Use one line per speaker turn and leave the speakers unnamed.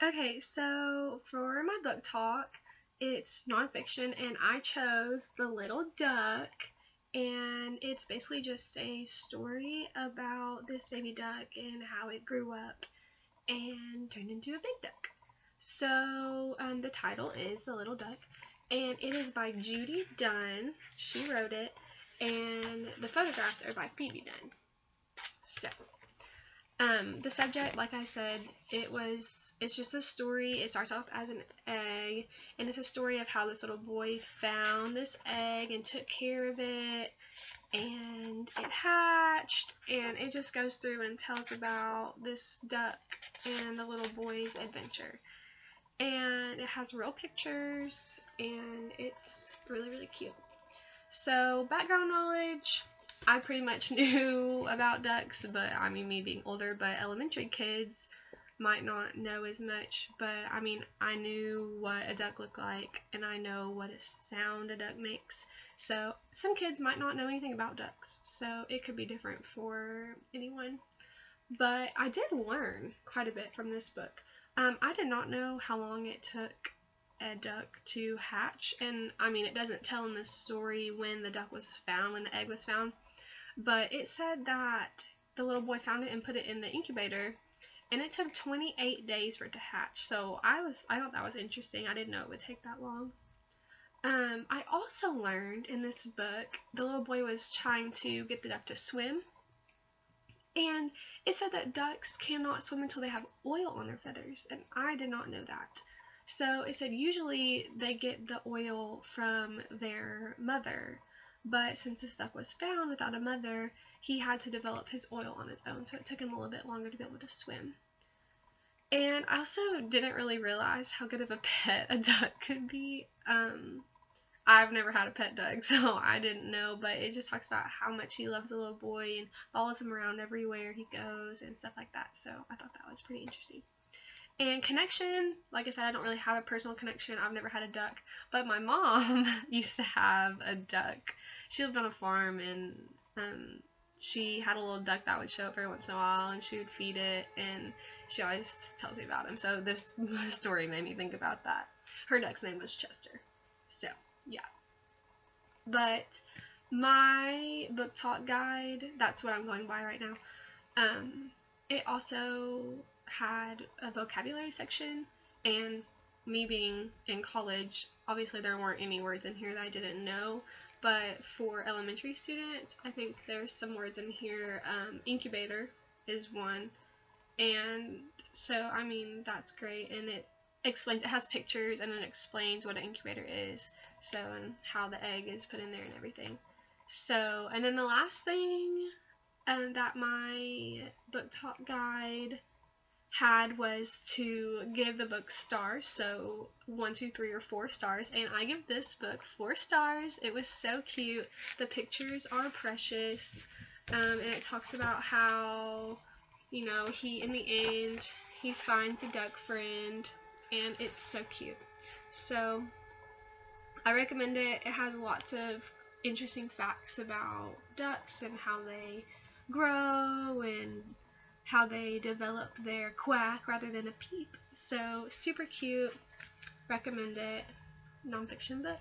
Okay, so for my book talk, it's nonfiction, and I chose The Little Duck, and it's basically just a story about this baby duck and how it grew up and turned into a big duck. So the title is The Little Duck, and it is by Judy Dunn. She wrote it, and the photographs are by Phoebe Dunn. So the subject, like I said, it's just a story. It starts off as an egg, and it's a story of how this little boy found this egg and took care of it, and it hatched, and it just goes through and tells about this duck and the little boy's adventure. And it has real pictures, and it's really, really cute. So, background knowledge, I pretty much knew about ducks, but I mean, me being older, but elementary kids might not know as much, but I mean, I knew what a duck looked like, and I know what a sound a duck makes. So, some kids might not know anything about ducks, so it could be different for anyone. But I did learn quite a bit from this book. I did not know how long it took a duck to hatch, and I mean, it doesn't tell in this story when the duck was found, when the egg was found, but it said that the little boy found it and put it in the incubator, and it took 28 days for it to hatch. So I thought that was interesting. I didn't know it would take that long. I also learned in this book the little boy was trying to get the duck to swim, and it said that ducks cannot swim until they have oil on their feathers, and I did not know that. So it said usually they get the oil from their mother, but since this duck was found without a mother, he had to develop his oil on his own, so it took him a little bit longer to be able to swim. And I also didn't really realize how good of a pet a duck could be. I've never had a pet duck, so I didn't know, but it just talks about how much he loves the little boy and follows him around everywhere he goes and stuff like that, so I thought that was pretty interesting. And connection, like I said, I don't really have a personal connection. I've never had a duck, but my mom used to have a duck. She lived on a farm, and she had a little duck that would show up every once in a while, and she would feed it, and she always tells me about him. So this story made me think about that. Her duck's name was Chester. So, yeah. But my book talk guide, that's what I'm going by right now. It also had a vocabulary section, and me being in college, obviously there weren't any words in here that I didn't know, but for elementary students, I think there's some words in here. Incubator is one, and so I mean, that's great, and it has pictures, and it explains what an incubator is, so, and how the egg is put in there and everything. So, and then the last thing that my book talk guide had was to give the book stars, so 1, 2, 3, or 4 stars, and I give this book 4 stars. It was so cute. The pictures are precious, and it talks about how, you know, in the end, he finds a duck friend, and it's so cute. So, I recommend it. It has lots of interesting facts about ducks and how they grow and how they develop their quack rather than a peep. So super cute. Recommend it. Nonfiction book.